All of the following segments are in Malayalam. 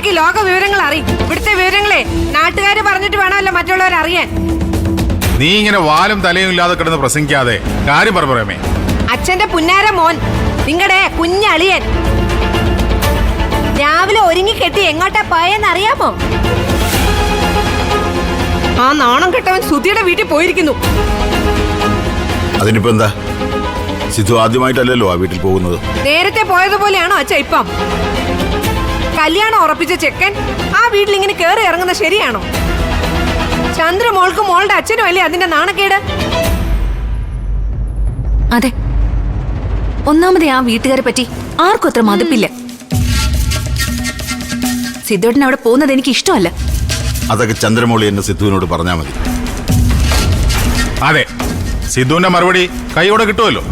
ഇടയ്ക്കിടയ്ക്ക് ലോക വിവരങ്ങൾ അറിയും. ഇവിടുത്തെ വിവരങ്ങളെ നാട്ടുകാര് പറഞ്ഞിട്ട് വേണമല്ലോ മറ്റുള്ളവർ അറിയാൻ. നീ ഇങ്ങനെ വാലും തലയും ഇല്ലാതെ കിടന്ന് പ്രസംഗിക്കാതെ കാര്യം പറമേ. അച്ഛന്റെ പുന്നാര മോൻ, നിങ്ങളുടെ കുഞ്ഞളിയൻ രാവിലെ ഒരുങ്ങി കെട്ടി എങ്ങോട്ടാ പോയെന്ന് അറിയാമോ? ആ നാണം കെട്ടവൻ സുധിയുടെ വീട്ടിൽ പോയിരിക്കുന്നു. അതിനിപ്പോ എന്താ? സിദ്ധു ആദ്യമായിട്ടല്ലല്ലോ ആ വീട്ടിൽ പോകുന്നത്. നേരത്തെ പോയതുപോലെയാണോ അച്ഛ ഇപ്പം? കല്യാണം ഉറപ്പിച്ച ചെക്കൻ ആ വീട്ടിൽ ഇങ്ങനെ കേറി ഇറങ്ങുന്നത് ശരിയാണോ? ചന്ദ്രമോൾക്കും മോളുടെ അച്ഛനും അല്ലേ അതിന്റെ നാണക്കേട്? അതെ, ഒന്നാമതേ ആ വീട്ടുകാരെ പറ്റി ആർക്കും അത്ര മതിപ്പില്ല. സിദ്ധുവേട്ടൻ അവിടെ പോകുന്നത് എനിക്ക് ഇഷ്ടമല്ല. അതൊക്കെ ചന്ദ്രമോളി എന്നെ സിദ്ധുവിനോട് പറഞ്ഞാൽ മതി. അതെ, സിദ്ധുവിന്റെ മറുപടി കൈയോടെ കിട്ടുമല്ലോ.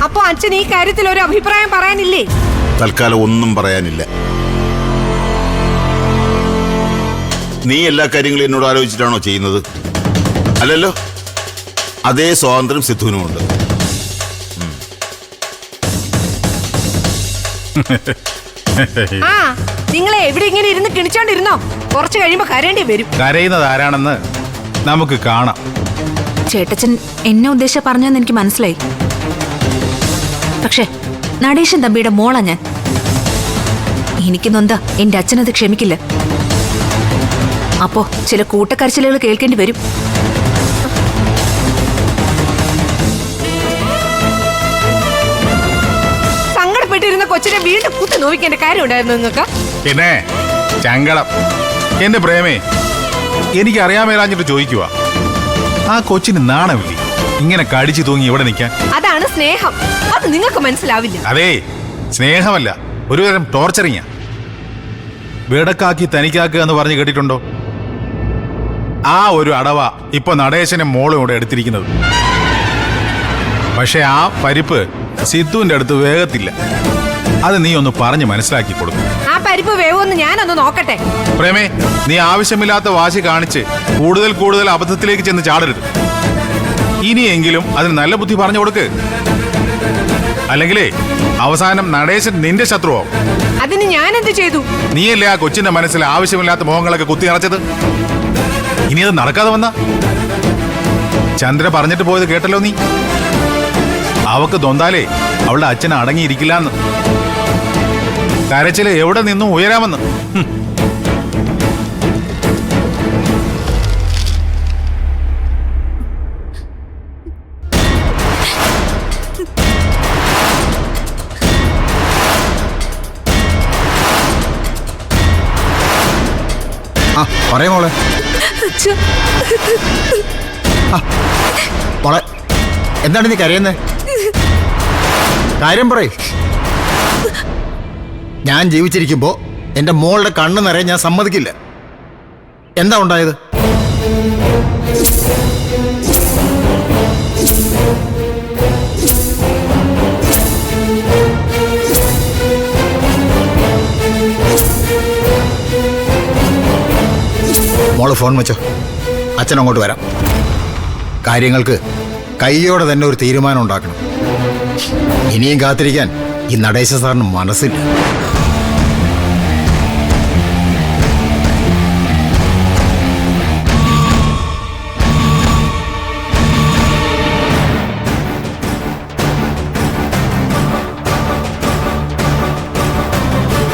അപ്പൊ അച്ഛൻ ഈ കാര്യത്തിൽ ഒരു അഭിപ്രായം പറയാനില്ലേ? തൽക്കാലം ഒന്നും പറയാനില്ല. നീ എല്ലാ കാര്യങ്ങളും എന്നോട് ആലോചിച്ചിട്ടാണോ ചെയ്യുന്നത്? അല്ലല്ലോ. അതേ സ്വാതന്ത്ര്യം സിദ്ധുവിനുമുണ്ട്. ആ, നിങ്ങളെ എവിടെ ഇങ്ങനെ ഇരുന്ന് കിണിച്ചോണ്ടിരുന്നോ? കുറച്ച് കഴിയുമ്പോ കരേണ്ടി വരും. കരയുന്നത് ആരാണെന്ന് നമുക്ക് കാണാം. ചേട്ടച്ചൻ എന്നെ ഉദ്ദേശിച്ച പറഞ്ഞെന്ന് എനിക്ക് മനസ്സിലായി. പക്ഷേ നടേശൻ തമ്പിയുടെ മോളാ ഞാൻ. എനിക്ക് നൊന്താ എന്റെ അച്ഛനത് ക്ഷമിക്കില്ല. അപ്പോ ചില കൂട്ടക്കരച്ചിലുകൾ കേൾക്കേണ്ടി വരും. സങ്കടപ്പെട്ടിരുന്ന കൊച്ചിനെ വീണ്ടും കുത്തി നോവിക്കേണ്ട കാര്യം ഉണ്ടായിരുന്നു നിങ്ങൾക്ക്? പിന്നെ ചങ്കടം. എന്റെ പ്രേമേ, എനിക്ക് അറിയാൻ മേലാഞ്ഞിട്ട് ചോദിക്കുക, ആ കൊച്ചിന് നാണമില്ലേ ഇങ്ങനെ കടിച്ചു തൂങ്ങി ഇവിടെ നിൽക്കാൻ? അതാണ് സ്നേഹം. അത് നിങ്ങൾക്ക് മനസ്സിലാവില്ല. അതേ, സ്നേഹമല്ല, ഒരുതരം ടോർച്ചറിങ്ങാ. വിടക്കാക്കി തനിക്കാക്കുക എന്ന് പറഞ്ഞ് കേട്ടിട്ടുണ്ടോ? ആ ഒരു അടവ ഇപ്പൊ നടേശനും മോളും ഇവിടെ എടുത്തിരിക്കുന്നത്. പക്ഷെ ആ പരിപ്പ് സിദ്ധുവിന്റെ അടുത്ത് വേഗത്തില്ല. അത് നീ ഒന്ന് പറഞ്ഞ് മനസ്സിലാക്കി കൊടുക്കും. ആ പരിപ്പ് വേവൊന്ന് ഞാനൊന്ന് നോക്കട്ടെ. പ്രേമേ, നീ ആവശ്യമില്ലാത്ത വാശി കാണിച്ച് കൂടുതൽ അബദ്ധത്തിലേക്ക് ചെന്ന് ചാടരുത്. ഇനിയെങ്കിലും അതിന് നല്ല ബുദ്ധി പറഞ്ഞു കൊടുക്ക്. അല്ലെങ്കിലേ അവസാനം നടേശൻ നിന്റെ ശത്രുവോ? അതിന് ഞാൻ എന്ത് ചെയ്തു? നീയല്ലേ ആ കൊച്ചിന്റെ മനസ്സിൽ ആവശ്യമില്ലാത്ത മോഹങ്ങളൊക്കെ കുത്തി നിറച്ചത്? ഇനി അത് നടക്കാതെ വന്ന ചന്ദ്ര പറഞ്ഞിട്ട് പോയത് കേട്ടല്ലോ നീ. അവക്ക് തൊന്താലേ അവളുടെ അച്ഛൻ അടങ്ങിയിരിക്കില്ല എന്ന്. കരച്ചില് എവിടെ നിന്നും ഉയരാമെന്ന്. പറയാ മോളെ. മോളെ, എന്താണ് നീ കരയുന്നേ? കാര്യം പറയ്. ഞാൻ ജീവിച്ചിരിക്കുമ്പോ എന്റെ മോളുടെ കണ്ണ് നിറയെ ഞാൻ സമ്മതിക്കില്ല. എന്താ ഉണ്ടായത്? മോള് ഫോൺ വെച്ചോ, അച്ഛൻ അങ്ങോട്ട് വരാം. കാര്യങ്ങൾക്ക് കൈയോടെ തന്നെ ഒരു തീരുമാനം ഉണ്ടാക്കണം. ഇനിയും കാത്തിരിക്കാൻ ഈ നടേശ സാറിന് മനസ്സില്ല.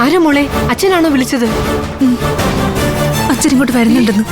ആരാ മോളെ? അച്ഛനാണോ വിളിച്ചത്? അച്ഛൻ ഇങ്ങോട്ട് വരുന്നുണ്ടെന്ന്.